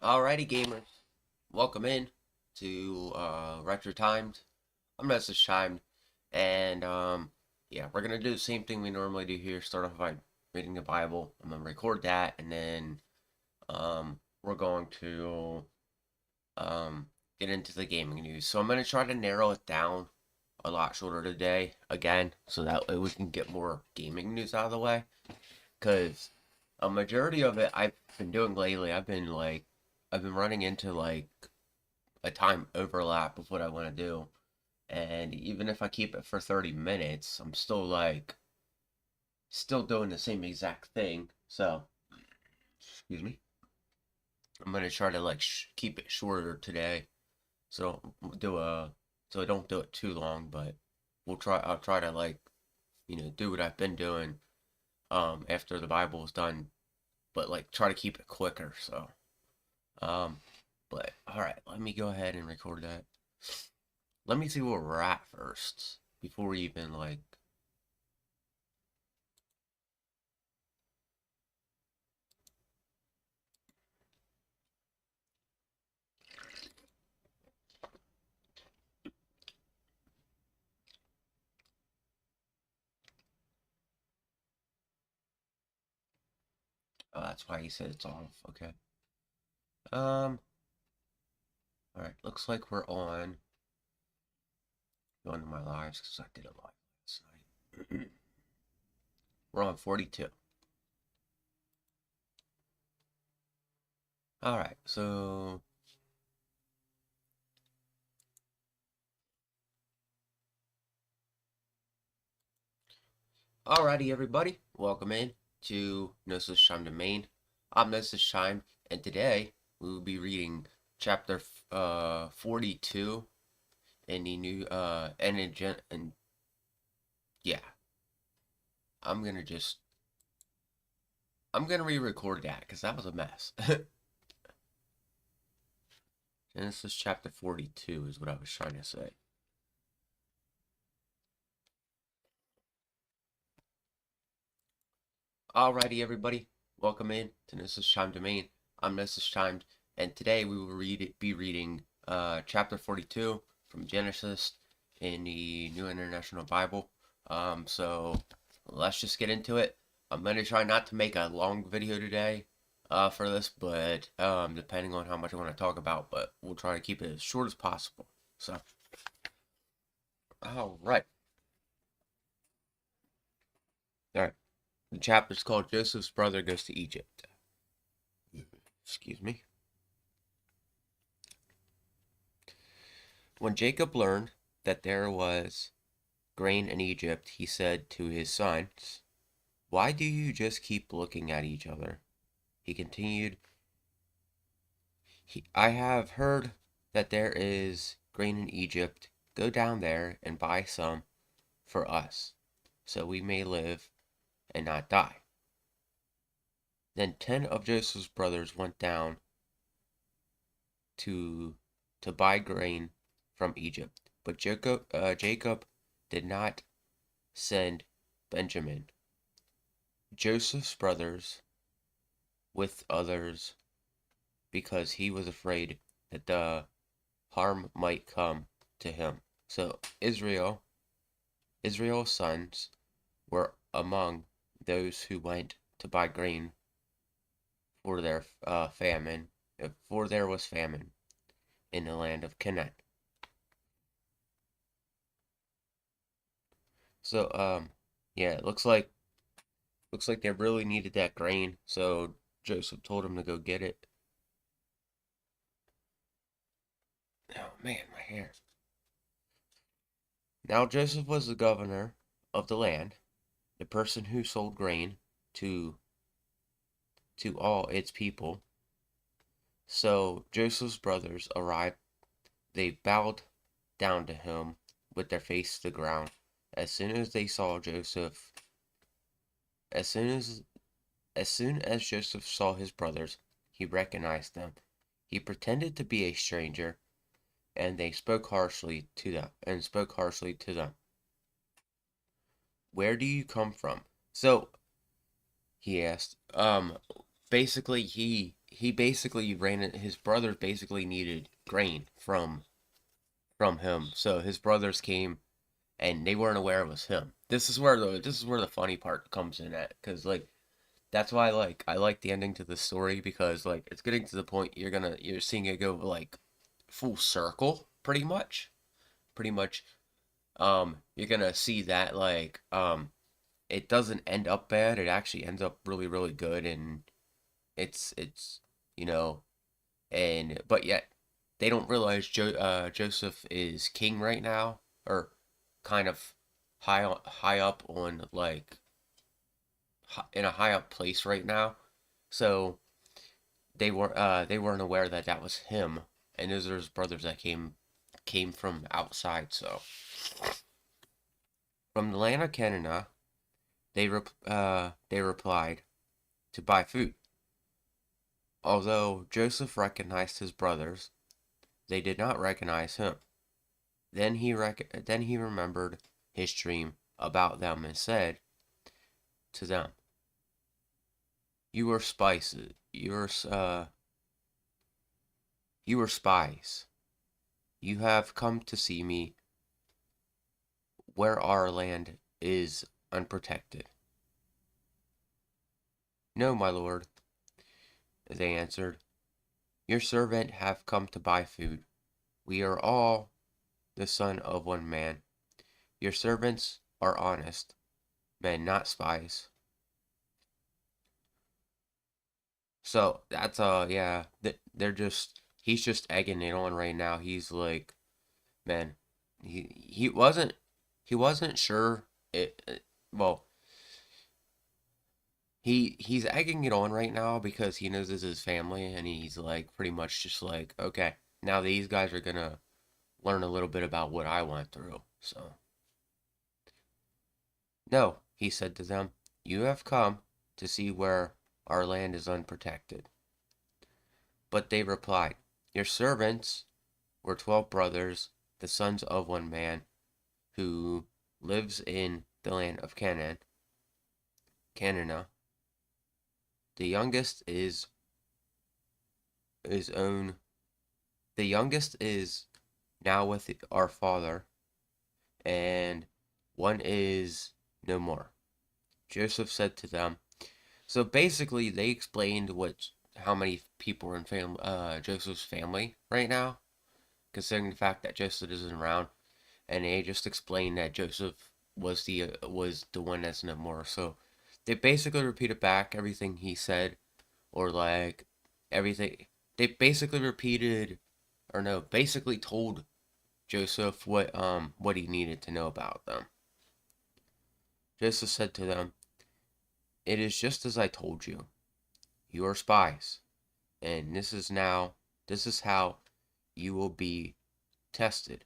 Alrighty, gamers. Welcome in to Retro Timed. I'm Nosaj Ttimmed, and yeah, we're gonna do the same thing we normally do here. Start off by reading the Bible. I'm gonna record that, and then we're going to get into the gaming news. So I'm gonna try to narrow it down a lot shorter today again, so that way we can get more gaming news out of the way. Because a majority of it I've been doing lately, I've been running into like a time overlap of what I want to do. And even if I keep it for 30 minutes, I'm still still doing the same exact thing. So, excuse me. I'm going to try to keep it shorter today. So do a, so I don't do it too long, but I'll try to do what I've been doing, after the Bible is done, but like try to keep it quicker. So, um, but all right, let me go ahead and record that. Let me see where we're at first before we even Oh, that's why he said it's off. Okay. Um. All right. Looks like we're on. Going to my lives because I did a live last night. We're on 42. All right. So. Alrighty, everybody. Welcome in to Nosaj Ttimmed. I'm Nosaj Ttimmed, and today we will be reading chapter 42 in the new and yeah, I'm gonna just I'm gonna re-record that because that was a mess. Genesis chapter 42 is what I was trying to say. Alrighty, everybody. Welcome in to Nosaj Ttimmed. I'm Nosaj Ttimmed, and today we will be reading chapter 42 from Genesis in the New International Bible. So let's just get into it. I'm going to try not to make a long video today for this, but depending on how much I want to talk about, but we'll try to keep it as short as possible. So, alright. Alright. The chapter's called Joseph's Brother Goes to Egypt. Excuse me. When Jacob learned that there was grain in Egypt, he said to his sons, "Why do you just keep looking at each other?" He continued, "I have heard that there is grain in Egypt. Go down there and buy some for us, so we may live and not die." Then 10 of Joseph's brothers went down to buy grain from Egypt. But Jacob did not send Benjamin, Joseph's brothers, with others because he was afraid that the harm might come to him. So Israel's sons were among those who went to buy grain for their famine, for there was famine in the land of Canaan. So yeah, it looks like they really needed that grain, so Joseph told him to go get it. Oh man, my hair. Now Joseph was the governor of the land, the person who sold grain to all its people. So Joseph's brothers arrived. They bowed down to him with their face to the ground. As soon as they saw Joseph, as soon as as soon as Joseph saw his brothers, he recognized them. He pretended to be a stranger, and they spoke harshly to them. "Where do you come from?" So he asked. Basically, he basically ran it. His brothers basically needed grain from him, so his brothers came and they weren't aware it was him. This is where the funny part comes in at, because like that's why like I like the ending to the story, because like it's getting to the point you're seeing it go like full circle pretty much. You're gonna see that like it doesn't end up bad. It actually ends up really really good, and it's you know and but yet they don't realize Joseph is king right now, or kind of high up on like in a high up place right now. So they weren't aware that that was him, and those are his brothers that came from outside. So from the land of Canada, they replied to buy food. Although Joseph recognized his brothers, they did not recognize him. Then he remembered his dream about them and said to them, "You are spices. You are spies. You have come to see me where our land is unprotected." "No, my lord," they answered. "Your servant have come to buy food. We are all the son of one man. Your servants are honest men, not spies." So that's yeah, they're just he's just egging it on right now. He's like, man, he wasn't sure well, he's egging it on right now because he knows this is his family, and he's like pretty much just like, okay, now these guys are gonna learn a little bit about what I went through. So, "No," he said to them, "you have come to see where our land is unprotected." But they replied, "Your servants were 12 brothers, the sons of one man, who lives in the land of Canaan. The youngest is own the youngest is now with our father, and one is no more." Joseph said to them. So basically, they explained how many people are in Joseph's family right now, considering the fact that Joseph isn't around, and they just explained that Joseph was the one that's no more. So they basically repeated back everything he said, or like everything. They basically repeated, or no, basically told Joseph what he needed to know about them. Joseph said to them, "It is just as I told you. You are spies, and this is how you will be tested.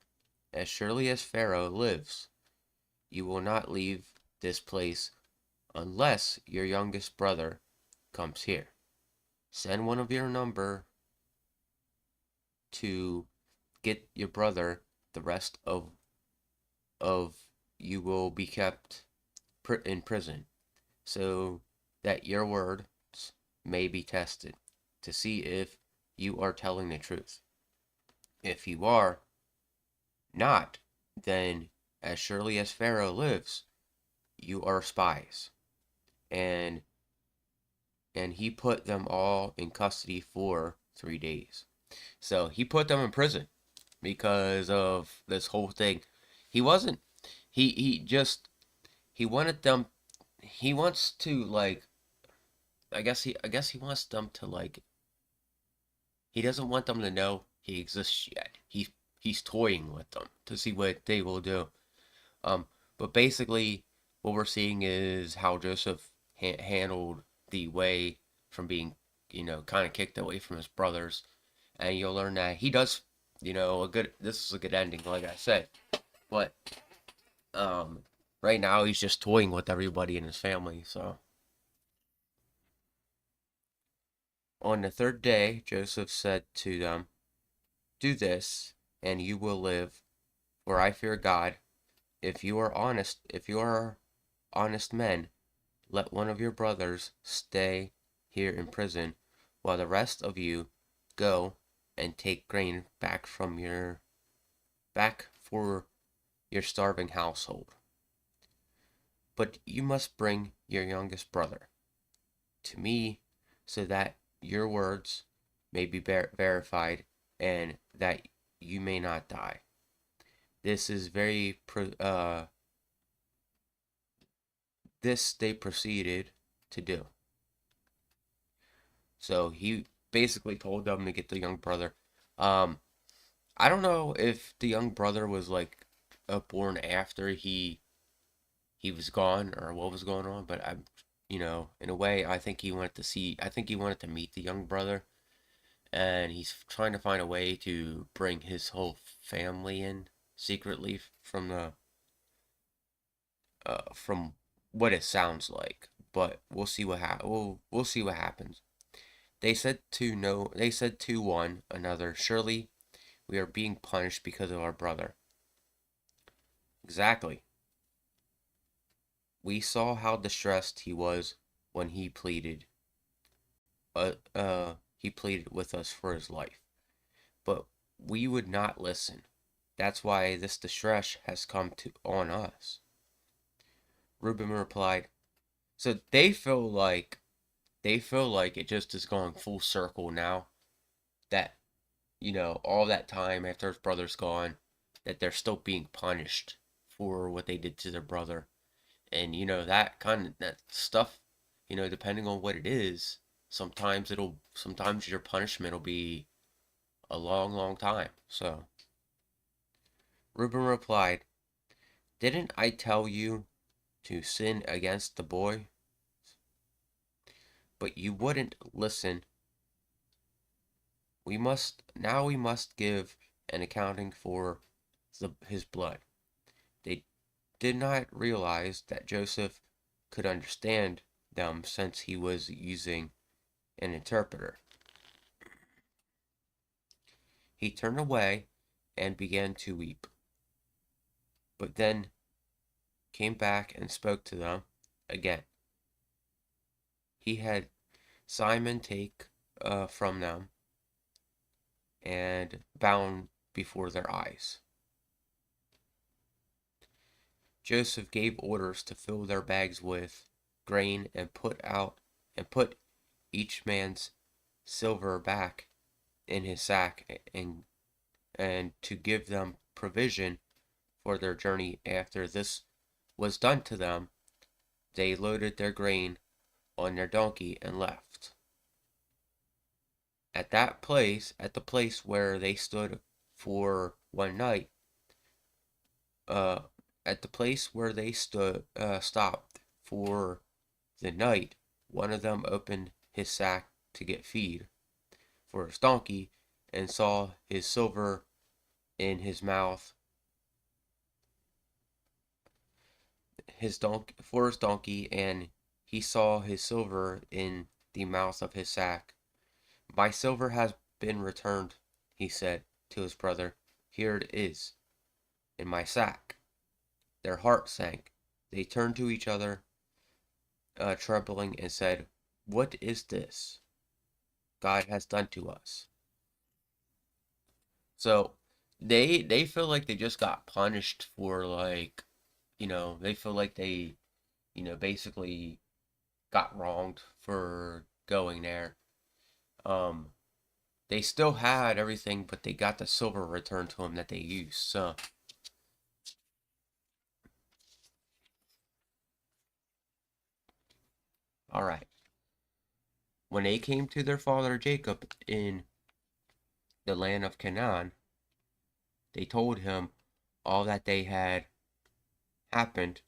As surely as Pharaoh lives, you will not leave this place unless your youngest brother comes here. Send one of your number to get your brother. The rest of you will be kept in prison, so that your words may be tested, to see if you are telling the truth. If you are not, then as surely as Pharaoh lives, you are spies." And he put them all in custody for 3 days. So he put them in prison because of this whole thing. He wasn't. He just he wanted them. He wants to like. I guess he wants them to like. He doesn't want them to know he exists yet. He's toying with them to see what they will do. Um, but basically, what we're seeing is how Joseph handled the way from being, kind of kicked away from his brothers, and you'll learn that he does, a good. This is a good ending, like I said. But um, right now he's just toying with everybody in his family. So on the third day, Joseph said to them, "Do this, and you will live, for I fear God. If you are honest men, let one of your brothers stay here in prison, while the rest of you go and take grain back for your starving household. But you must bring your youngest brother to me so that your words may be verified and that you may not die. This is this they proceeded to do. So he basically told them to get the young brother. Um, I don't know if the young brother was like born after he was gone or what was going on, but in a way, I think he wanted to see. I think he wanted to meet the young brother, and he's trying to find a way to bring his whole family in secretly from what it sounds like. But we'll see we'll see what happens. They said to no. They said to one another, "Surely we are being punished because of our brother." Exactly. We saw how distressed he was when he pleaded with us for his life, but we would not listen. That's why this distress has come to on us. Reuben replied. So they feel like it just is going full circle now. That all that time after his brother's gone, that they're still being punished for what they did to their brother, and that stuff. Depending on what it is, sometimes your punishment will be a long, long time. So Reuben replied, "Didn't I tell you to sin against the boy? But you wouldn't listen. We must give an accounting for his blood." They did not realize that Joseph could understand them since he was using an interpreter. He turned away and began to weep, but then came back and spoke to them again. He had Simon take from them and bound before their eyes. Joseph gave orders to fill their bags with grain and put each man's silver back in his sack and to give them provision for their journey. After this was done to them, they loaded their grain on their donkey and left. At the place where they stood for one night, uh, at the place where they stopped for the night, one of them opened his sack to get feed for his donkey and saw his silver in his mouth, his donkey, and he saw his silver in the mouth of his sack. "My silver has been returned," he said to his brother. "Here it is, in my sack." Their hearts sank. They turned to each other, trembling, and said, "What is this God has done to us?" So they feel like they just got punished for they feel like they basically got wronged for going there. Um, they still had everything, but they got the silver returned to them that they used. So, all right. When they came to their father Jacob in the land of Canaan, they told him all that they had happened.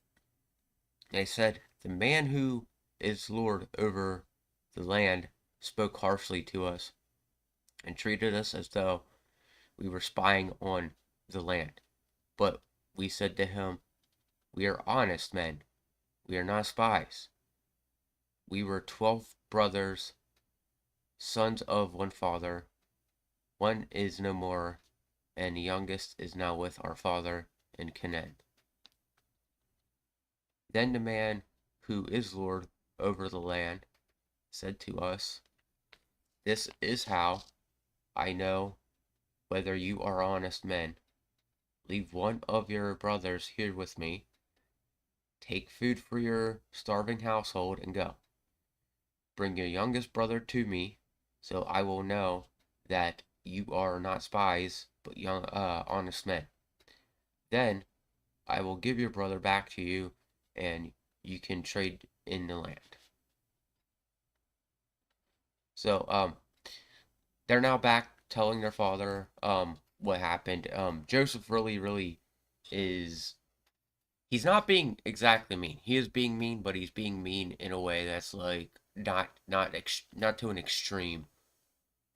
They said, "The man who is Lord over the land spoke harshly to us and treated us as though we were spying on the land. But we said to him, 'We are honest men. We are not spies. We were 12 brothers, sons of one father. One is no more, and the youngest is now with our father in Canaan.' Then the man who is Lord over the land said to us, This is how I know whether you are honest men. Leave one of your brothers here with me. Take food for your starving household and go. Bring your youngest brother to me, so I will know that you are not spies, but young, honest men. Then I will give your brother back to you, and you can trade in the land. So, they're now back telling their father, what happened. Joseph really is. He's not being exactly mean. He is being mean, but he's being mean in a way that's like not to an extreme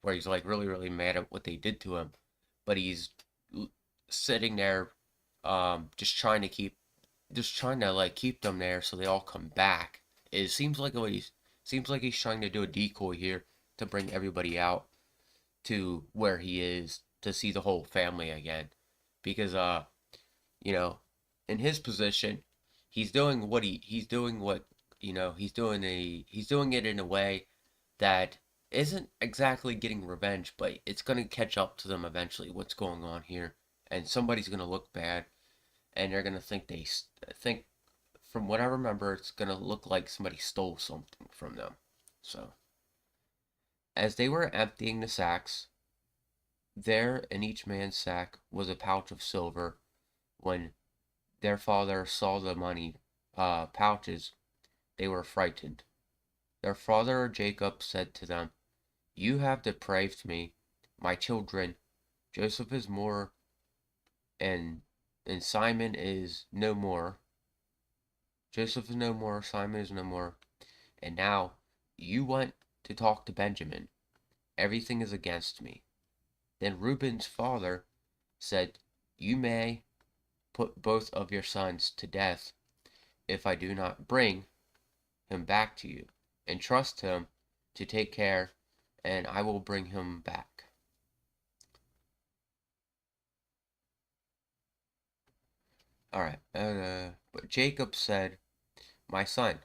where he's like really mad at what they did to him, but he's sitting there, just trying to like keep them there so they all come back. It seems like he's trying to do a decoy here to bring everybody out to where he is to see the whole family again, because you know, in his position, he's doing what he's doing it in a way that isn't exactly getting revenge, but it's gonna catch up to them eventually. What's going on here, and somebody's gonna look bad, and they're gonna think. From what I remember, it's gonna look like somebody stole something from them. So, as they were emptying the sacks, there in each man's sack was a pouch of silver. When their father saw the money pouches, they were frightened. Their father Jacob said to them, "You have depraved me, my children. Joseph is more, and Simon is no more. Joseph is no more, Simon is no more. And now you want to talk to Benjamin. Everything is against me." Then Reuben's father said, "You may put both of your sons to death if I do not bring him back to you. And trust him to take care, and I will bring him back." All right. But Jacob said, "My son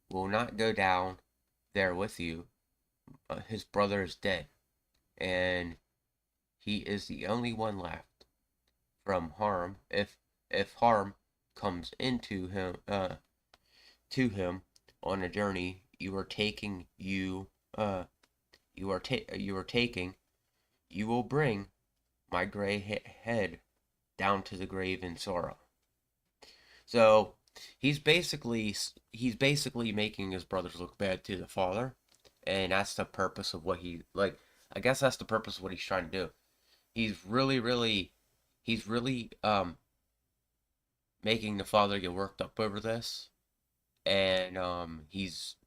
will not go down there with you. His brother is dead, and he is the only one left from harm. If harm comes into him to him on a journey you are taking, you are taking, you will bring my gray head down to the grave in sorrow." So he's basically making his brothers look bad to the father, and that's the purpose of what he like. I guess that's the purpose of what he's trying to do. He's he's really making the father get worked up over this, and he's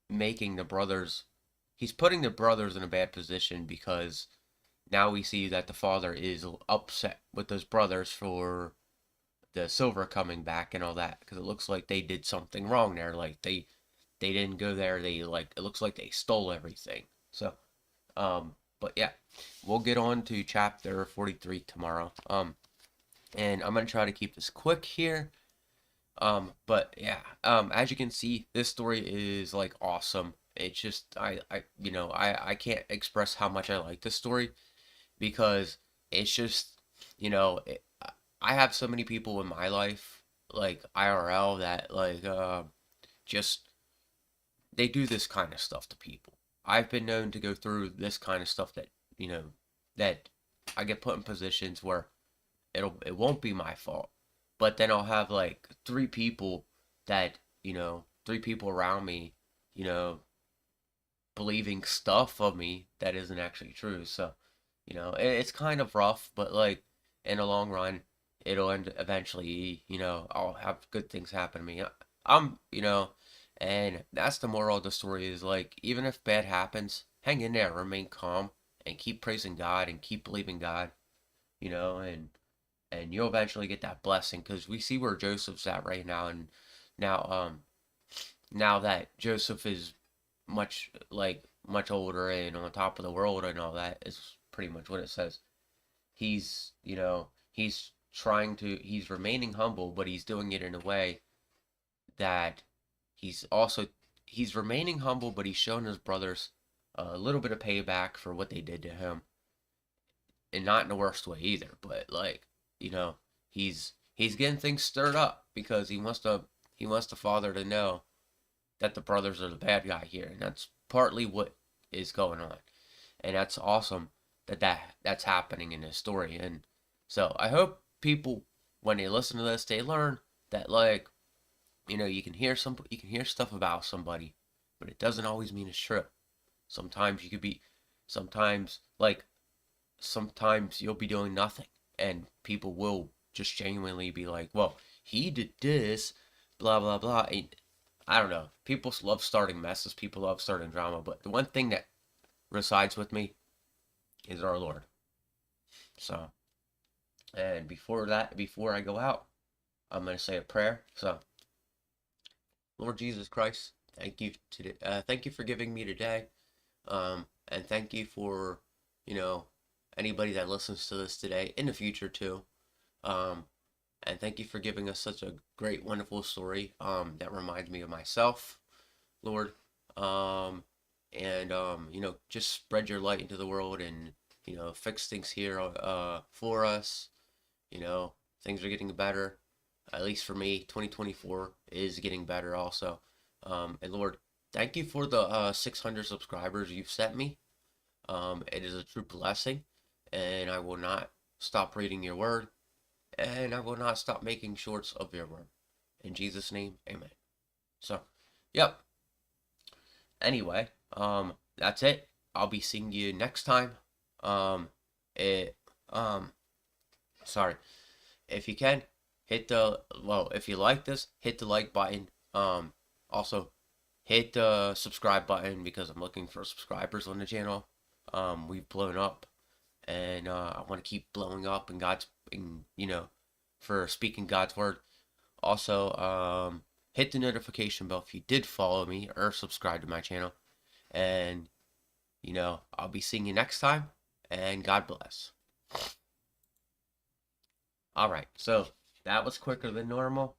making the brothers he's putting the brothers in a bad position because now we see that the father is upset with those brothers for the silver coming back and all that because it looks like they did something wrong there. Like they didn't go there. They like it looks like they stole everything. So but yeah, we'll get on to chapter 43 tomorrow. And I'm gonna try to keep this quick here. But yeah, as you can see, this story is like awesome. It's just I can't express how much I like this story because it's just you know it, I have so many people in my life like IRL that like just they do this kind of stuff to people. I've been known to go through this kind of stuff that you know that I get put in positions where it won't be my fault. But then I'll have like three people around me, you know, believing stuff of me that isn't actually true. So, it's kind of rough, but like in the long run, it'll end eventually, I'll have good things happen to me. I'm, and that's the moral of the story is like even if bad happens, hang in there, remain calm, and keep praising God and keep believing God, and you'll eventually get that blessing because we see where Joseph's at right now, and now now that Joseph is much older and on top of the world and all that is pretty much what it says. He's remaining humble, but he's doing it in a way that he's also he's remaining humble, but he's showing his brothers a little bit of payback for what they did to him, and not in the worst way either. But like, you know, he's getting things stirred up because he wants the father to know that the brothers are the bad guy here, and that's partly what is going on, and that's awesome that's happening in this story. And so I hope people, when they listen to this, they learn that, like, you can hear stuff about somebody, but it doesn't always mean it's true. Sometimes you could be, sometimes like sometimes you'll be doing nothing, and people will just genuinely be like, well, he did this, blah blah blah. And I don't know. People love starting messes. People love starting drama. But the one thing that resides with me is our Lord. So, and before I go out, I'm gonna say a prayer. So, Lord Jesus Christ, thank you today. Thank you for giving me today. And thank you for, you know, anybody that listens to this today in the future too. Um, and thank you for giving us such a great, wonderful story. That reminds me of myself, Lord. Um, and just spread your light into the world, and fix things here for us. Things are getting better. At least for me, 2024 is getting better also. And Lord, thank you for the 600 subscribers you've sent me. It is a true blessing, and I will not stop reading your word, and I will not stop making shorts of your word. In Jesus' name, amen. So, yep. Anyway, that's it. I'll be seeing you next time. Um, it, sorry. If you can, if you like this, hit the like button. Also, hit the subscribe button because I'm looking for subscribers on the channel. We've blown up, and I want to keep blowing up in for speaking God's word. Also, hit the notification bell if you did follow me or subscribe to my channel. And, I'll be seeing you next time, and God bless. Alright, so that was quicker than normal.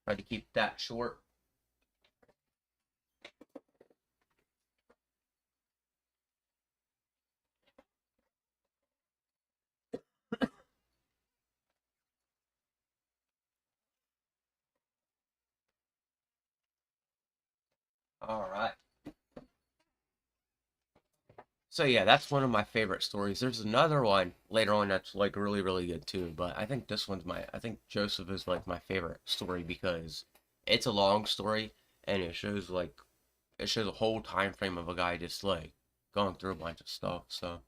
Try to keep that short. Alright. So yeah, that's one of my favorite stories. There's another one later on that's like really, really good too. But I think Joseph is like my favorite story because it's a long story, and it shows a whole time frame of a guy just like going through a bunch of stuff. So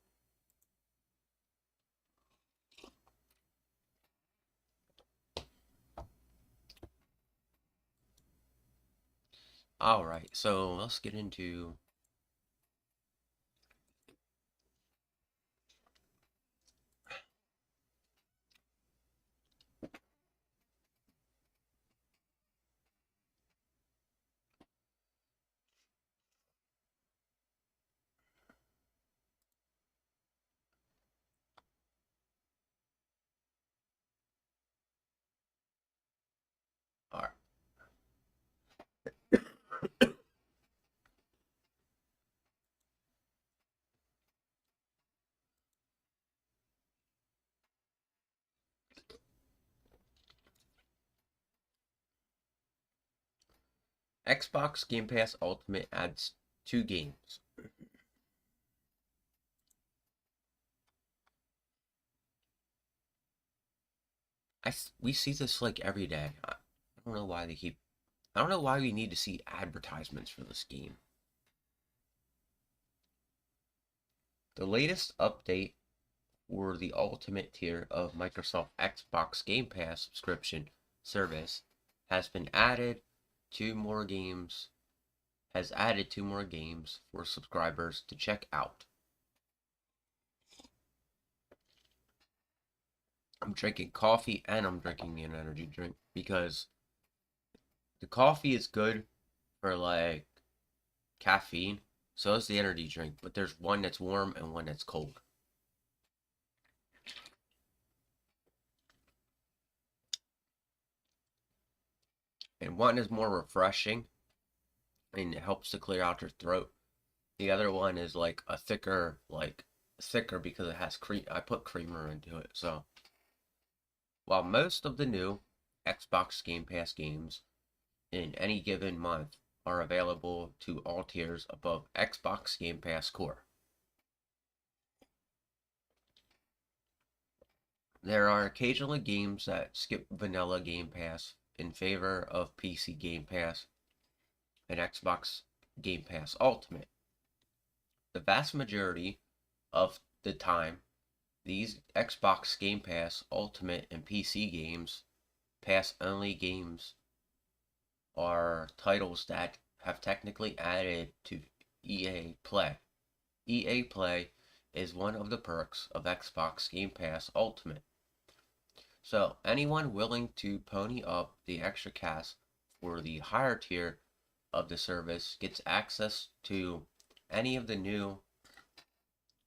alright, so let's get into alright. Xbox Game Pass Ultimate adds 2 games. We see this like every day. I don't know why I don't know why we need to see advertisements for this game. The latest update for the Ultimate tier of Microsoft Xbox Game Pass subscription service has been added 2 more games has added 2 more games for subscribers to check out. I'm drinking coffee and I'm drinking an energy drink because the coffee is good for like caffeine. So is the energy drink, but there's one that's warm and one that's cold. And one is more refreshing and it helps to clear out your throat. The other one is like a thicker, thicker because it has cream. I put creamer into it. So while most of the new Xbox Game Pass games in any given month are available to all tiers above Xbox Game Pass Core, there are occasionally games that skip vanilla Game Pass in favor of PC Game Pass and Xbox Game Pass Ultimate. The vast majority of the time, these Xbox Game Pass Ultimate and PC games, pass only games, are titles that have technically added to EA Play. EA Play is one of the perks of Xbox Game Pass Ultimate. So, anyone willing to pony up the extra cash for the higher tier of the service gets access to any of the new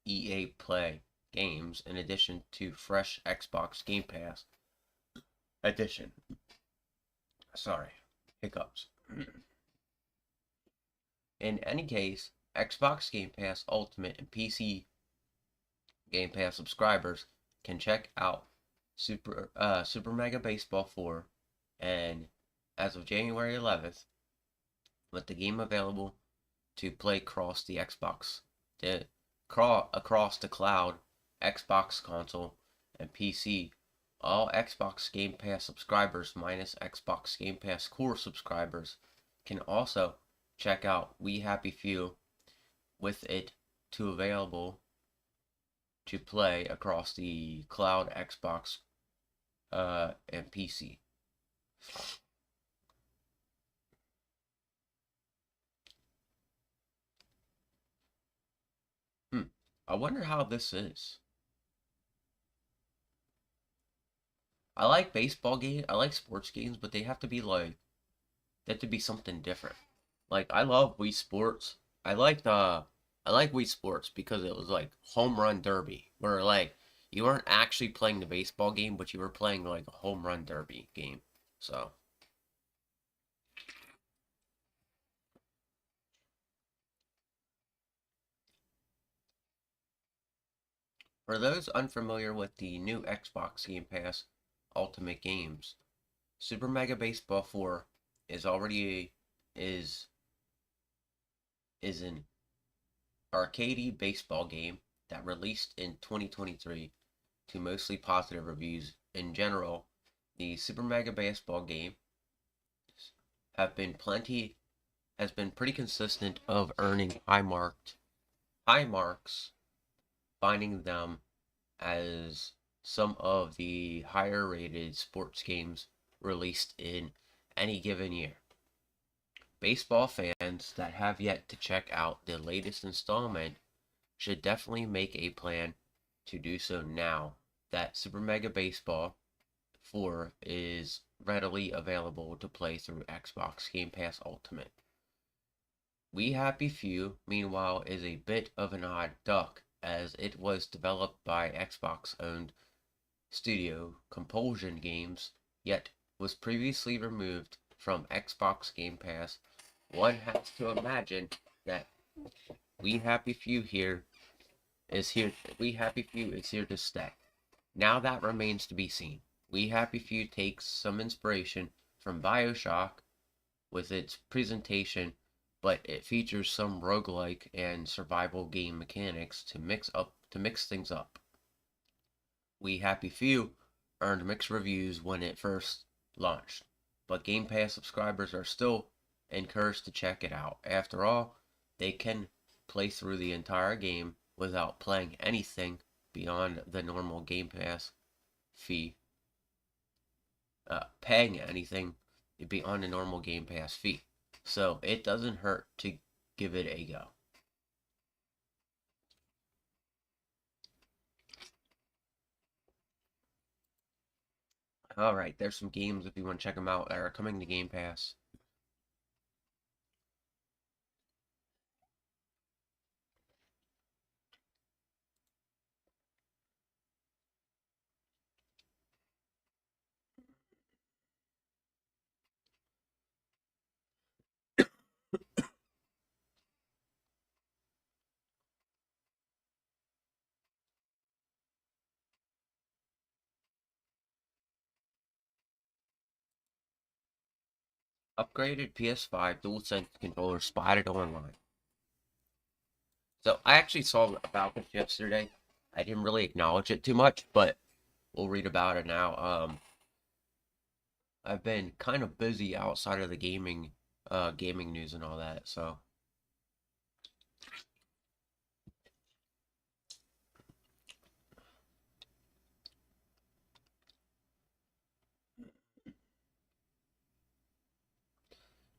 EA Play games in addition to fresh Xbox Game Pass edition. Sorry, hiccups. In any case, Xbox Game Pass Ultimate and PC Game Pass subscribers can check out Super Mega Baseball 4, and as of January 11th, with the game available to play across the across the cloud, Xbox console, and PC. All Xbox Game Pass subscribers minus Xbox Game Pass Core subscribers can also check out We Happy Few with it to available to play across the cloud, Xbox, and PC. Hmm. I wonder how this is. I like baseball games. I like sports games, but they have to be something different. Like I love Wii Sports. I like the I like Wii Sports because it was like home run derby, where like you weren't actually playing the baseball game, but you were playing like a home run derby game. So for those unfamiliar with the new Xbox Game Pass Ultimate Games, Super Mega Baseball 4 is already is is an arcade baseball game that released in 2023 to mostly positive reviews. In general, the Super Mega Baseball game have been plenty has been pretty consistent of earning high marks, finding them as some of the higher rated sports games released in any given year. Baseball fans that have yet to check out the latest installment should definitely make a plan to do so now that Super Mega Baseball 4 is readily available to play through Xbox Game Pass Ultimate. We Happy Few, meanwhile, is a bit of an odd duck as it was developed by Xbox owned studio Compulsion Games, yet was previously removed from Xbox Game Pass. One has to imagine that We Happy Few here. We Happy Few is here to stay. Now that remains to be seen. We Happy Few takes some inspiration from BioShock with its presentation, but it features some roguelike and survival game mechanics to mix things up. We Happy Few earned mixed reviews when it first launched, but Game Pass subscribers are still encouraged to check it out. After all, they can play through the entire game without playing anything beyond the normal Game Pass fee, paying anything beyond the normal Game Pass fee. So it doesn't hurt to give it a go. All right, there's some games if you want to check them out that are coming to Game Pass. Upgraded PS5 DualSense controller spotted online. So I actually saw about this yesterday. I didn't really acknowledge it too much, but we'll read about it now. I've been kind of busy outside of the gaming news and all that. So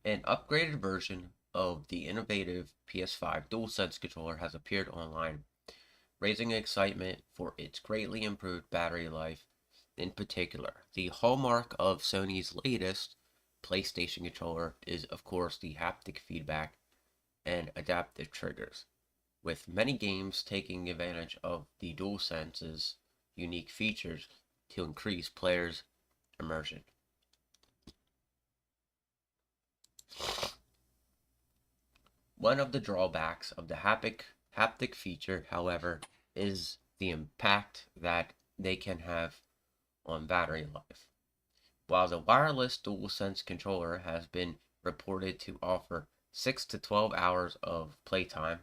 an upgraded version of the innovative PS5 DualSense controller has appeared online, raising excitement for its greatly improved battery life. In particular, the hallmark of Sony's latest PlayStation controller is, of course, the haptic feedback and adaptive triggers, with many games taking advantage of the DualSense's unique features to increase players' immersion. One of the drawbacks of the haptic feature, however, is the impact that they can have on battery life. While the wireless DualSense controller has been reported to offer 6 to 12 hours of playtime,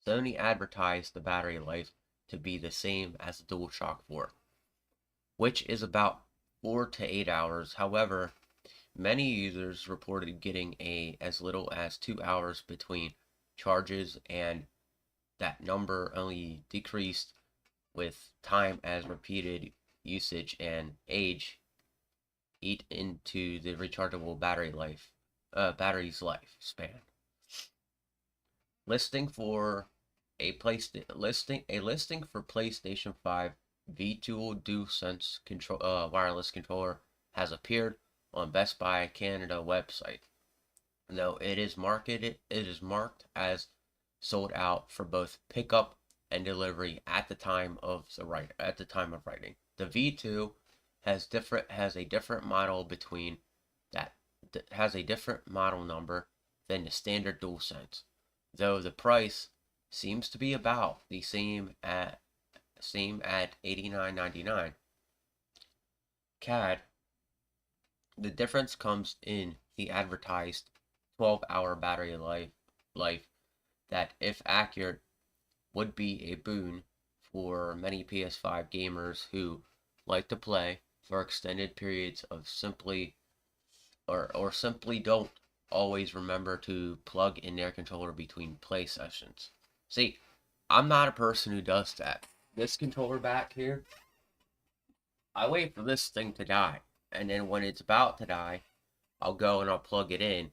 Sony advertised the battery life to be the same as the DualShock 4, which is about 4 to 8 hours. However, many users reported getting as little as 2 hours between charges, and that number only decreased with time as repeated usage and age eat into the rechargeable battery's lifespan. Listing for listing for PlayStation 5 V2 DualSense wireless controller has appeared on Best Buy Canada website. Though it is marked as sold out for both pickup and delivery at the time of writing. The V2 has a different model between that has a different model number than the standard DualSense, though the price seems to be about the same at $89.99 CAD. The difference comes in the advertised 12-hour battery life that, if accurate, would be a boon for many PS5 gamers who like to play for extended periods of simply don't always remember to plug in their controller between play sessions. See, I'm not a person who does that. This controller back here, I wait for this thing to die, and then when it's about to die, I'll go and I'll plug it in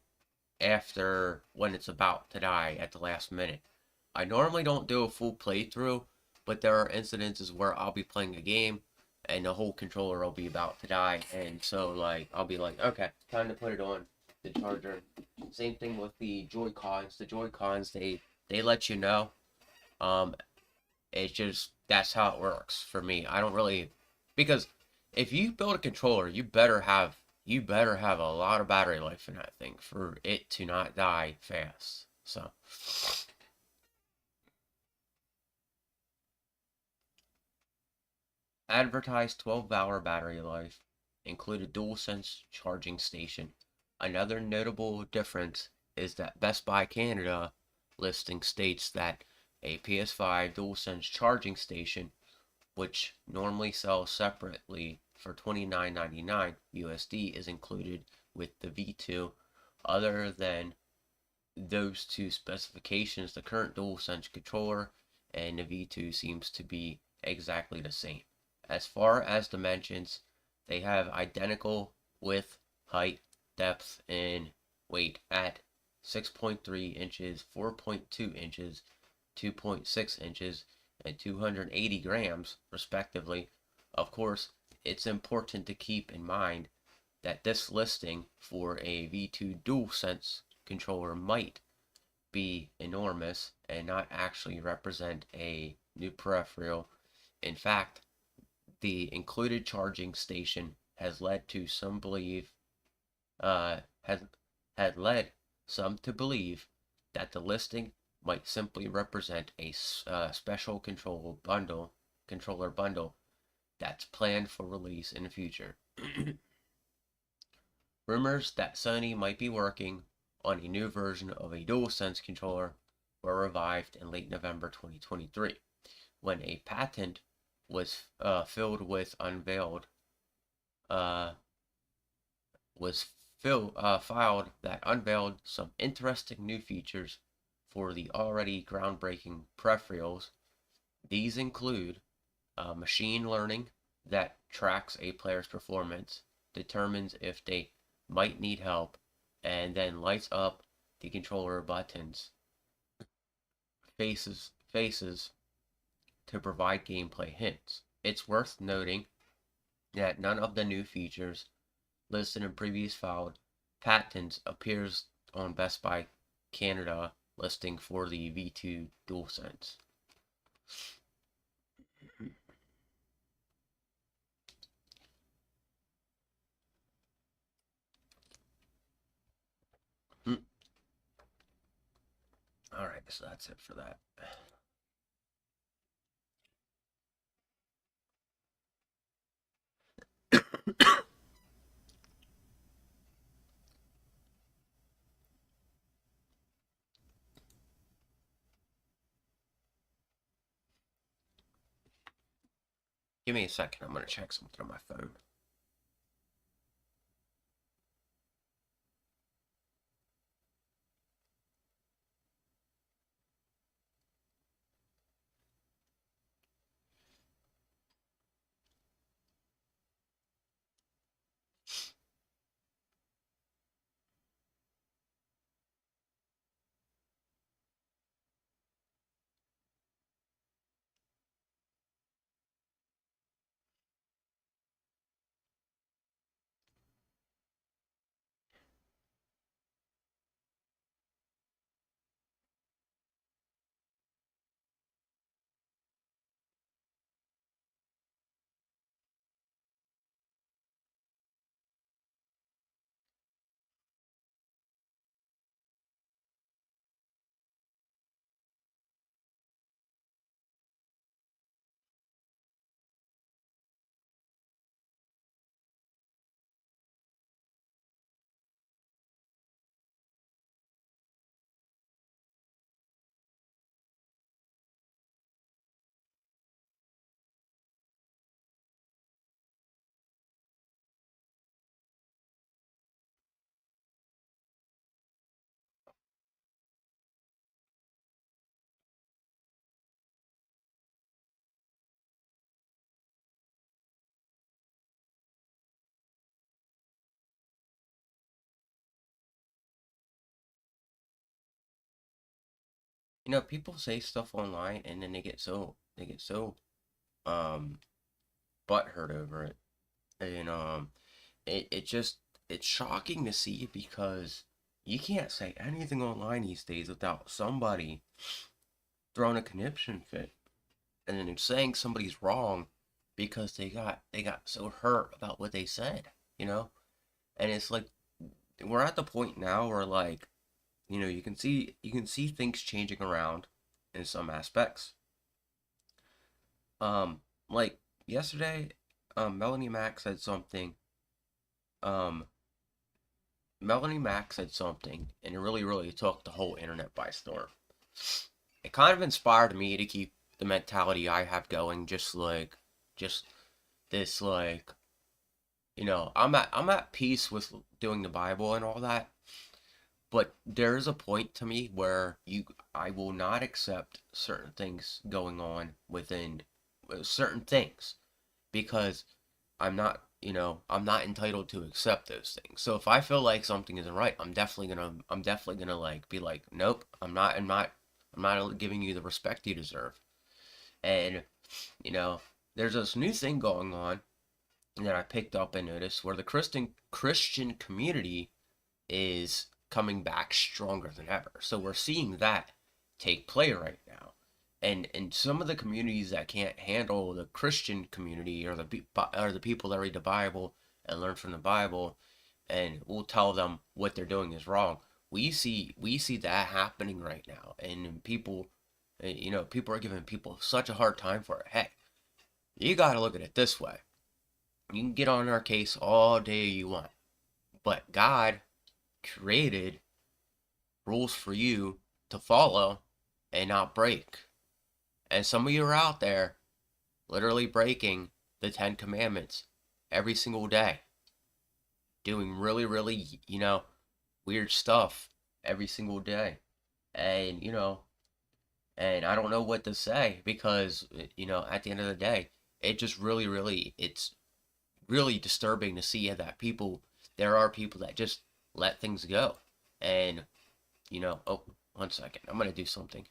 after when it's about to die at the last minute. I normally don't do a full playthrough, but there are incidences where I'll be playing a game and the whole controller will be about to die, and so like I'll be like, okay, time to put it on the charger. Same thing with the Joy Cons. The Joy Cons, they let you know. Um, it's just that's how it works for me. I don't really, because if you build a controller, you better have a lot of battery life in that thing for it to not die fast. So advertised 12-hour battery life, included DualSense charging station. Another notable difference is that Best Buy Canada listing states that a PS5 DualSense charging station, which normally sells separately for $29.99 USD, is included with the V2. Other than those two specifications, the current DualSense controller and the V2 seems to be exactly the same. As far as dimensions, they have identical width, height, depth, and weight at 6.3 inches, 4.2 inches, 2.6 inches, and 280 grams, respectively. Of course, it's important to keep in mind that this listing for a V2 DualSense controller might be enormous and not actually represent a new peripheral. In fact, the included charging station has led to some believe has had led some to believe that the listing might simply represent a special controller bundle that's planned for release in the future. Rumors that Sony might be working on a new version of a DualSense controller were revived in late November 2023, when a patent was filled with unveiled uh, was filed that unveiled some interesting new features for the already groundbreaking peripherals. These include machine learning that tracks a player's performance, determines if they might need help, and then lights up the controller buttons faces to provide gameplay hints. It's worth noting that none of the new features listed in previous filed patents appears on Best Buy Canada listing for the V2 DualSense. Alright, so that's it for that. Give me a second, I'm gonna check something on my phone. People say stuff online and then they get so um butthurt over it. And it just it's shocking to see because you can't say anything online these days without somebody throwing a conniption fit and then saying somebody's wrong because they got so hurt about what they said, you know? And it's like we're at the point now where like, you can see things changing around in some aspects. Um like yesterday, Melanie Mack said something. Um Melanie Mack said something and it really really took the whole internet by storm. It kind of inspired me to keep the mentality I have going, just this like, I'm at peace with doing the Bible and all that, but there is a point to me where you I will not accept certain things going on within certain things because I'm not entitled to accept those things. So if I feel like something isn't right, I'm definitely gonna like be like, nope, I'm not giving you the respect you deserve. And you know, there's this new thing going on that I picked up and noticed where the Christian community is coming back stronger than ever. So we're seeing that take play right now. And some of the communities that can't handle the Christian community or the people that read the Bible and learn from the Bible and we'll tell them what they're doing is wrong. We see that happening right now, and people are giving people such a hard time for it. Hey, you got to look at it this way. You can get on our case all day you want, But God created rules for you to follow and not break. And some of you are out there literally breaking the Ten Commandments every single day, doing really, really, weird stuff every single day. And, and I don't know what to say because, at the end of the day, it just really, really, it's really disturbing to see that there are people that just let things go. And, oh, 1 second. I'm going to do something.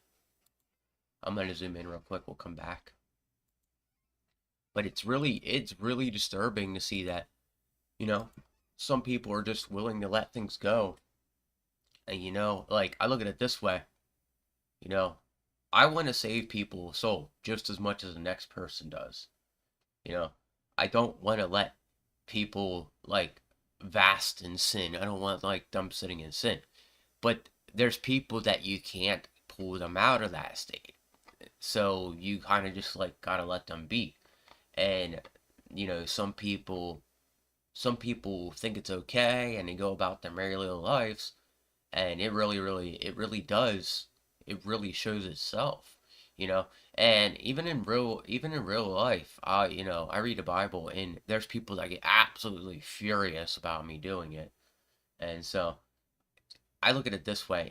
I'm going to zoom in real quick. We'll come back. But it's really disturbing to see that, you know, some people are just willing to let things go. And, like, I look at it this way, you know, I want to save people's soul just as much as the next person does. You know, I don't want to let people like vast in sin. I don't want like them sitting in sin. But there's people that you can't pull them out of that state. So you kind of just like gotta let them be. And some people think it's okay and they go about their merry little lives, and it really shows itself, you know. And even in real life, I read the Bible and there's people that get absolutely furious about me doing it. And so I look at it this way.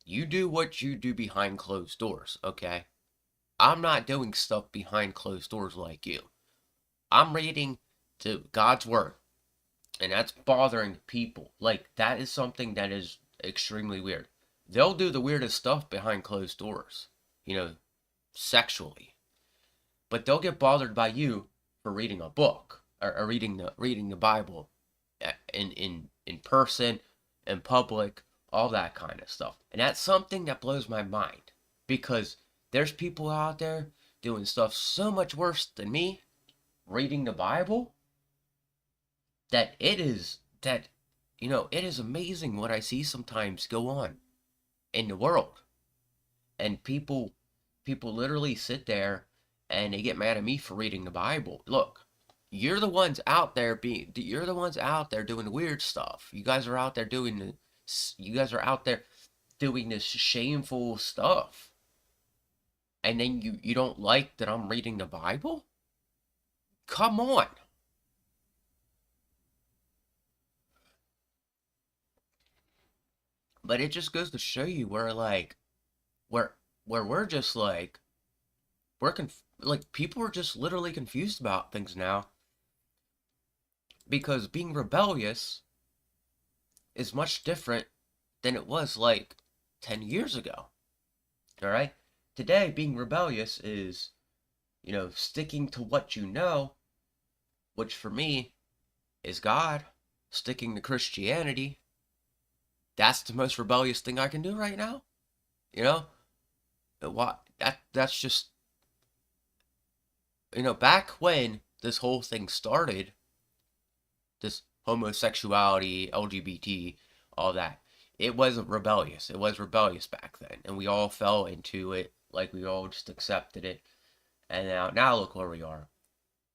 You do what you do behind closed doors, okay? I'm not doing stuff behind closed doors like you. I'm reading to God's word, and that's bothering people. Like, that is something that is extremely weird. They'll do the weirdest stuff behind closed doors, sexually. But they'll get bothered by you for reading a book or reading the Bible in person, in public, all that kind of stuff. And that's something that blows my mind because there's people out there doing stuff so much worse than me reading the Bible it is amazing what I see sometimes go on in the world. And people literally sit there and they get mad at me for reading the Bible. Look, you're the ones out there doing the weird stuff. You guys are out there doing this shameful stuff. And then you don't like that I'm reading the Bible? Come on. But it just goes to show you where like where we're just like like people are just literally confused about things now because being rebellious is much different than it was like 10 years ago. All right? Today being rebellious is, sticking to what you know, which for me is God, sticking to Christianity. That's the most rebellious thing I can do right now. You know? What that's just back when this whole thing started, this homosexuality, LGBT, all that, it was rebellious. It was rebellious back then, and we all fell into it, like we all just accepted it. And now look where we are.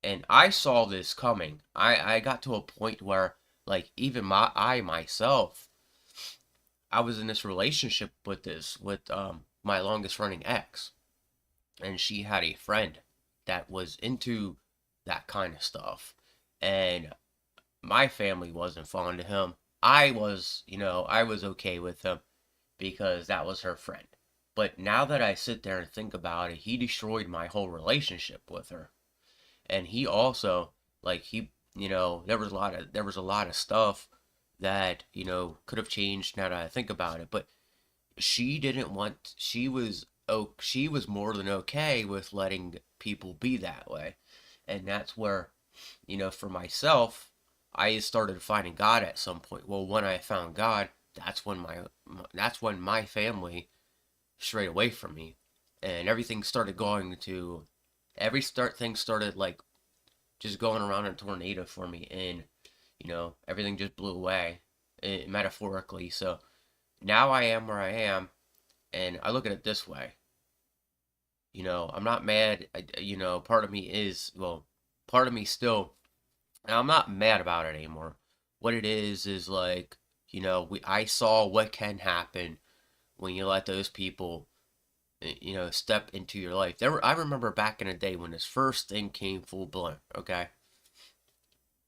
And I saw this coming. I got to a point where, like, even I myself, I was in this relationship with my longest running ex, and she had a friend that was into that kind of stuff, and my family wasn't fond of him. I was okay with him because that was her friend. But now that I sit there and think about it, he destroyed my whole relationship with her. And he also, like, there was a lot of stuff that, could have changed now that I think about it. But she didn't want, she was more than okay with letting people be that way. And that's where, for myself, I started finding God at some point. Well, when I found God, that's when my family strayed away from me, and everything started going to thing started like just going around in a tornado for me, and everything just blew away, metaphorically. So now I am where I am, and I look at it this way. I'm not mad. Part of me is, well, part of me still, and I'm not mad about it anymore. what it is like, I saw what can happen when you let those people, step into your life. I remember back in the day when this first thing came full blown. Okay,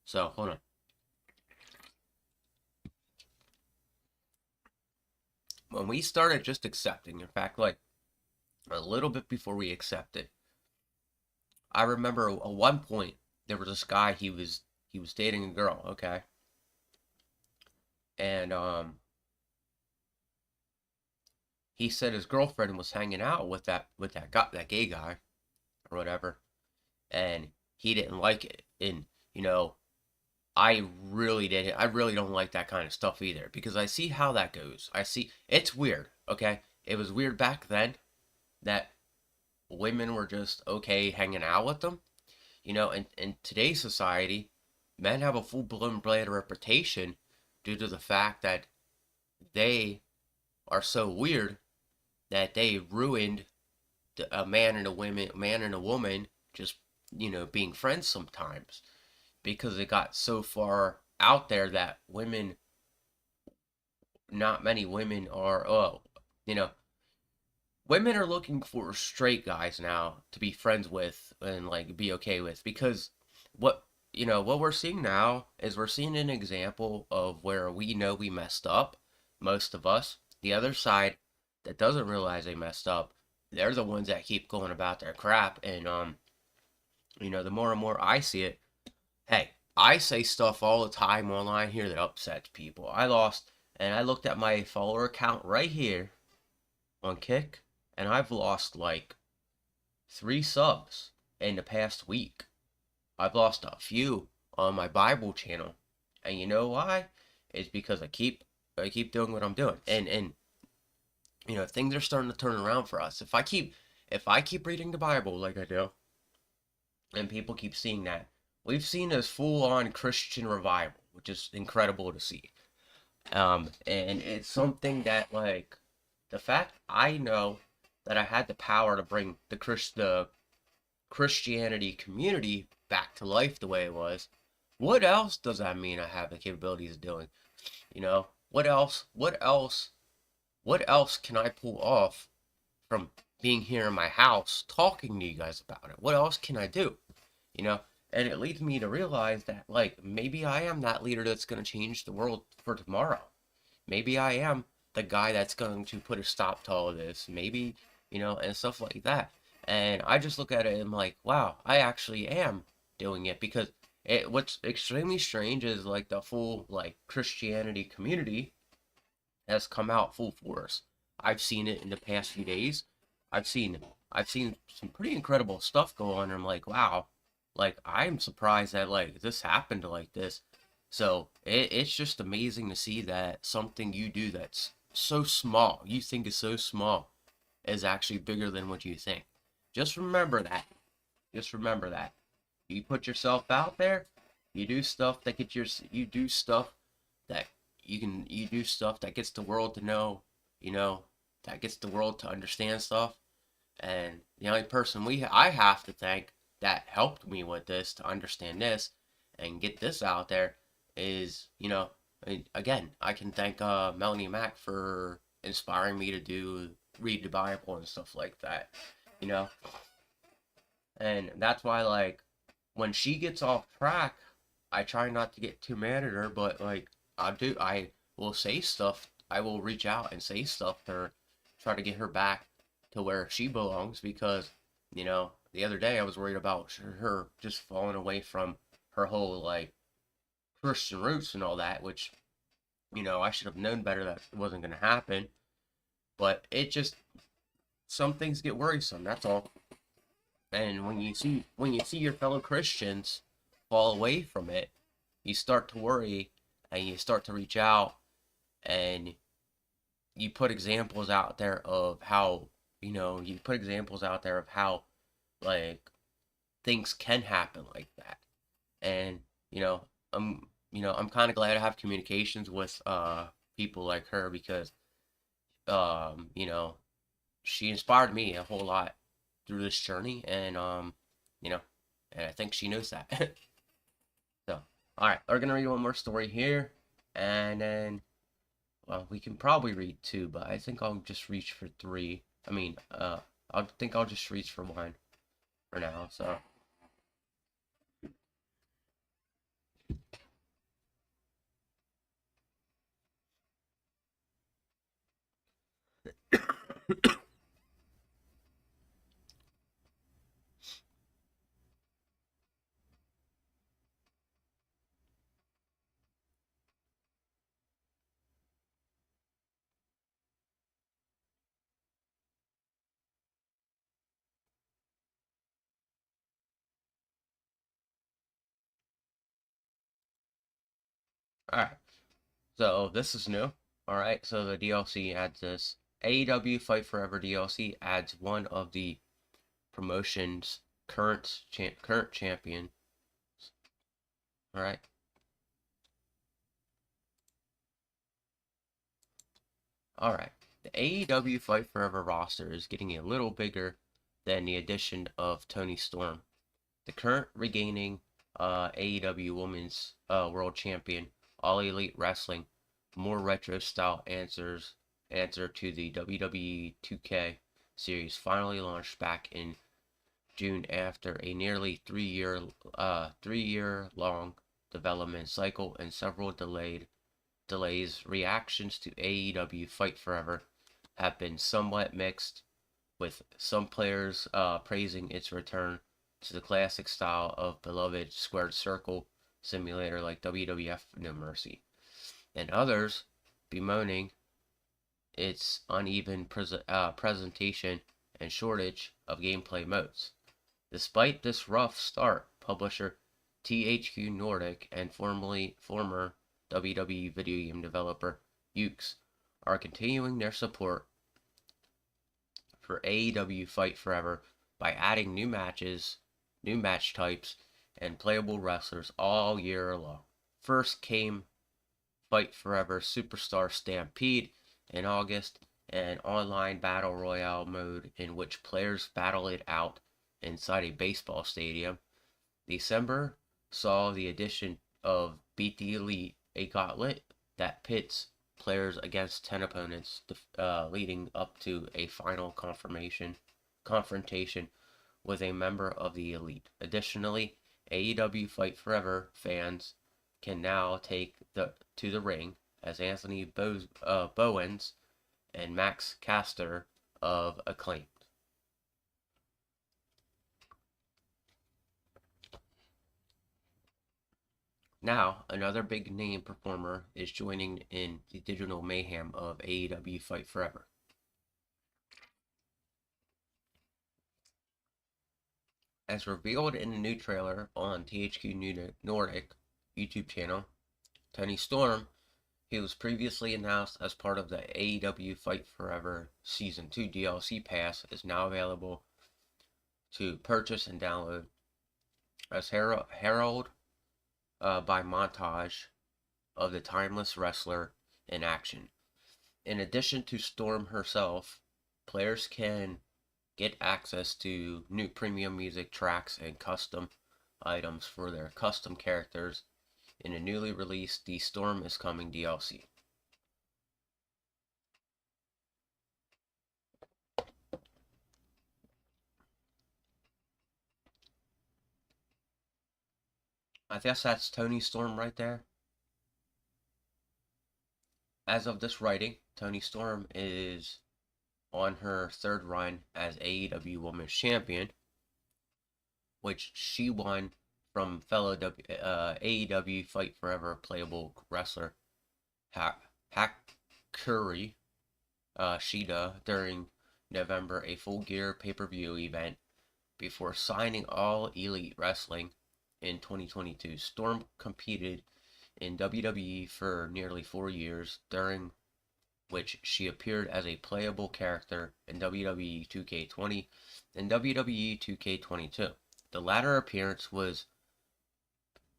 so hold on. When we started just accepting, in fact, like a little bit before we accepted, I remember at one point there was this guy. He was dating a girl. Okay, and he said his girlfriend was hanging out with that guy, that gay guy or whatever, and he didn't like it. And you know, I really did. I really don't like that kind of stuff either because I see how that goes. I see it's weird. Okay, it was weird back then that women were just okay hanging out with them. In today's society, men have a full blown bad reputation due to the fact that they are so weird that they ruined a man and a woman just being friends sometimes because it got so far out there that women, not many women are, you know, women are looking for straight guys now to be friends with and like be okay with because what what we're seeing now is we're seeing an example of where we know we messed up, most of us. The other side that doesn't realize they messed up, they're the ones that keep going about their crap. And the more and more I see it, hey, I say stuff all the time online here that upsets people. And I looked at my follower count right here on Kick, and I've lost like 3 subs in the past week. I've lost a few on my Bible channel, and you know why? It's because I keep doing what I'm doing, and things are starting to turn around for us. If I keep reading the Bible like I do, and people keep seeing that, we've seen this full-on Christian revival, which is incredible to see. And it's something that like the fact I know that I had the power to bring the Christianity community back to life the way it was. What else does that mean I have the capabilities of doing? What else? What else? What else can I pull off from being here in my house talking to you guys about it? What else can I do? You know, and it leads me to realize that like maybe I am that leader that's going to change the world for tomorrow. Maybe I am the guy that's going to put a stop to all of this. Maybe, and stuff like that. And I just look at it and I'm like, wow, I actually am doing it because what's extremely strange is like the full like Christianity community has come out full force. I've seen it in the past few days. I've seen I've seen some pretty incredible stuff go on and I'm like, wow, like I'm surprised that like this happened like this. So it's just amazing to see that something you do that's so small, you think is so small, is actually bigger than what you think. Just remember that. Just remember that. You put yourself out there, you do stuff that you do stuff that gets the world to know, you know, that gets the world to understand stuff. And the only person I have to thank that helped me with this to understand this and get this out there is, again, I can thank Melanie Mack for inspiring me to read the Bible and stuff like that, you know. And that's why, like, when she gets off track, I try not to get too mad at her, but like, I will say stuff. I will reach out and say stuff to her, try to get her back to where she belongs because, the other day I was worried about her just falling away from her whole like Christian roots and all that, which, I should have known better that it wasn't going to happen. But some things get worrisome. That's all. And when you see your fellow Christians fall away from it, you start to worry and you start to reach out and you put examples out there of how like things can happen like that. And I'm kind of glad I have communications with people like her because you know she inspired me a whole lot through this journey, and you know and I think she knows that. So Alright, we're gonna read one more story here, and then, well, we can probably read two, but I think I'll just reach for three. I'll just reach for one for now, so. Alright, so this is new. Alright, so the DLC adds this. AEW Fight Forever DLC adds one of the promotion's current champion. Alright. Alright. The AEW Fight Forever roster is getting a little bigger than the addition of Toni Storm. The current regaining AEW Women's World Champion, All Elite Wrestling, more retro style answer to the WWE 2K series finally launched back in June after a nearly three-year long development cycle and several delays. Reactions to AEW Fight Forever have been somewhat mixed, with some players praising its return to the classic style of beloved squared circle simulator like WWF No Mercy, and others bemoaning its uneven presentation and shortage of gameplay modes. Despite this rough start, publisher THQ Nordic and former WWE video game developer Yuke's are continuing their support for AEW Fight Forever by adding new matches, new match types, and playable wrestlers all year long. First came Fight Forever Superstar Stampede in August, an online battle royale mode in which players battle it out inside a baseball stadium. December saw the addition of Beat the Elite, a gauntlet that pits players against 10 opponents, leading up to a final confrontation with a member of the Elite. Additionally, AEW Fight Forever fans can now take to the ring as Anthony Bowens and Max Caster of Acclaim. Now, another big name performer is joining in the digital mayhem of AEW Fight Forever. As revealed in the new trailer on THQ Nordic YouTube channel, Toni Storm, who was previously announced as part of the AEW Fight Forever Season 2 DLC Pass, is now available to purchase and download as Herald by montage of the timeless wrestler in action. In addition to Storm herself, players can get access to new premium music tracks and custom items for their custom characters in a newly released The Storm is Coming DLC. I guess that's Toni Storm right there. As of this writing, Toni Storm is on her third run as AEW Women's Champion, which she won from fellow AEW Fight Forever playable wrestler Hakuri Shida during November, a Full Gear pay-per-view event before signing All Elite Wrestling in 2022. Storm competed in WWE for nearly 4 years, during which she appeared as a playable character in WWE 2K20 and WWE 2K22. The latter appearance was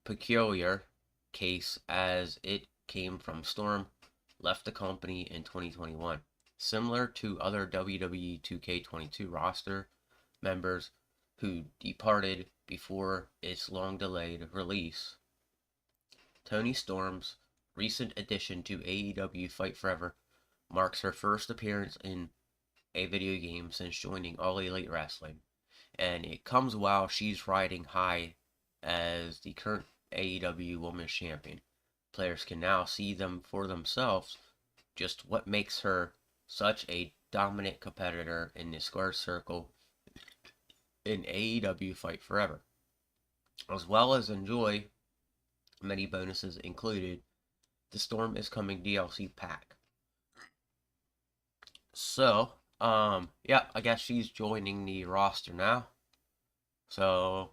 peculiar case as it came from Storm left the company in 2021. Similar to other WWE 2K22 roster members who departed before its long delayed release, Toni Storm's recent addition to AEW Fight Forever marks her first appearance in a video game since joining All Elite Wrestling, and it comes while she's riding high as the current AEW Women's Champion. Players can now see them for themselves just what makes her such a dominant competitor in the square circle in AEW Fight Forever, as well as enjoy many bonuses included the Storm is Coming DLC pack. So, yeah, I guess she's joining the roster now. So,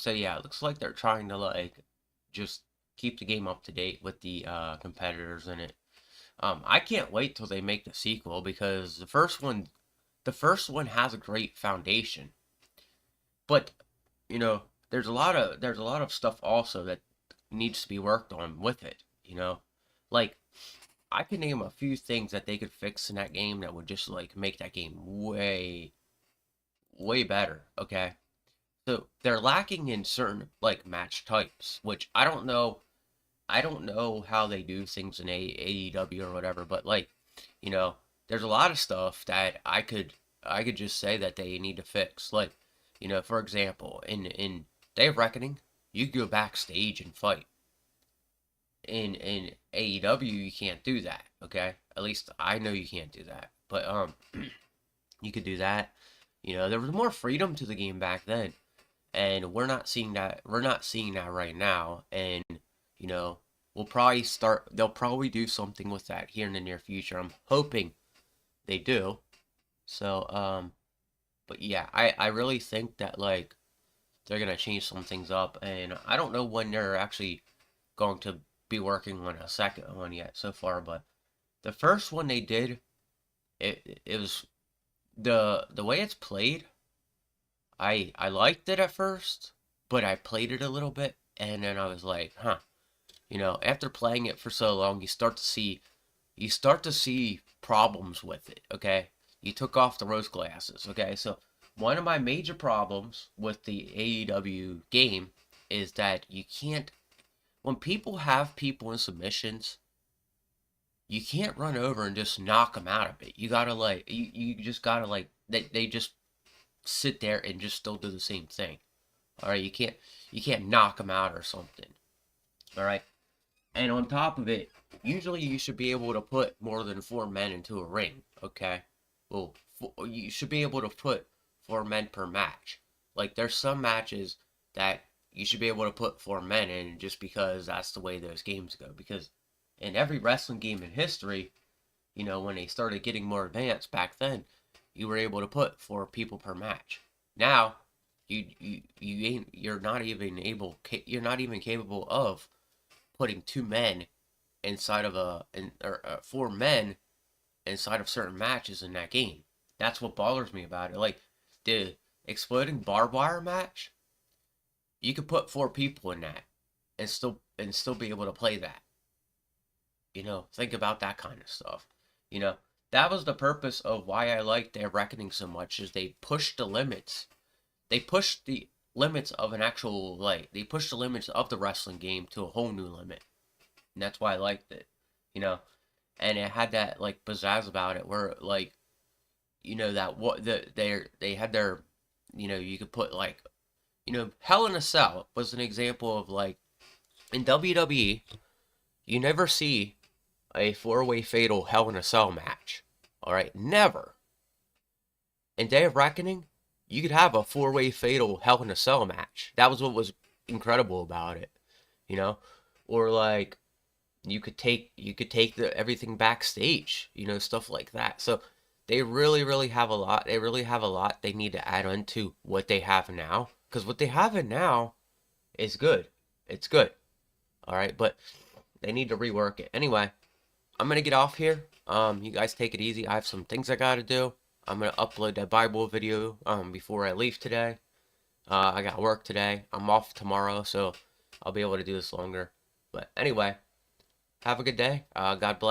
yeah, it looks like they're trying to like just keep the game up to date with the competitors in it. I can't wait till they make the sequel because the first one has a great foundation. But, you know, there's a lot of stuff also that needs to be worked on with it, you know? Like I can name a few things that they could fix in that game that would just like make that game way better, okay? So they're lacking in certain like match types, which I don't know how they do things in AEW or whatever, but like, there's a lot of stuff that I could just say that they need to fix. Like, for example, in Day of Reckoning, you could go backstage and fight. In AEW, you can't do that. Okay, at least I know you can't do that. But you could do that. There was more freedom to the game back then, and we're not seeing that. We're not seeing that right now, and you know, we'll probably start. They'll probably do something with that here in the near future. I'm hoping they do. So, but yeah, I really think that like they're gonna change some things up, and I don't know when they're actually going to be working on a second one yet so far. But the first one they did, it was the way it's played. I liked it at first, but I played it a little bit, and then I was like, huh. After playing it for so long, you start to see problems with it, okay? You took off the rose glasses, okay? So one of my major problems with the AEW game is that you can't when people have people in submissions, you can't run over and just knock them out of it. You gotta like you just gotta like they just sit there and just still do the same thing. All right, you can't knock them out or something. All right. And on top of it, usually you should be able to put more than four men into a ring, okay? Well, you should be able to put four men per match. Like, there's some matches that you should be able to put four men in just because that's the way those games go. Because in every wrestling game in history, when they started getting more advanced back then, you were able to put four people per match. Now, you're not even capable of putting two men inside of four men inside of certain matches in that game. That's what bothers me about it. Like the exploding barbed wire match, you could put four people in that and still be able to play that. Think about that kind of stuff. You know, that was the purpose of why I liked their reckoning so much is they pushed the limits. They pushed the limits of an actual they pushed the limits of the wrestling game to a whole new limit. And that's why I liked it. You know, and it had that like pizzazz about it where like that what they had their you could put like Hell in a Cell was an example of like in WWE you never see a four-way fatal Hell in a Cell match. All right, never. In Day of Reckoning, you could have a four-way fatal Hell in a Cell match. That was what was incredible about it, you know, or like you could take everything backstage, stuff like that. So they really have a lot. They really have a lot they need to add on to what they have now, because what they have in now is good. It's good. All right, but they need to rework it. Anyway, I'm gonna get off here. You guys take it easy. I have some things I gotta do. I'm gonna upload that Bible video before I leave today. I got work today. I'm off tomorrow, so I'll be able to do this longer. But anyway, have a good day. God bless.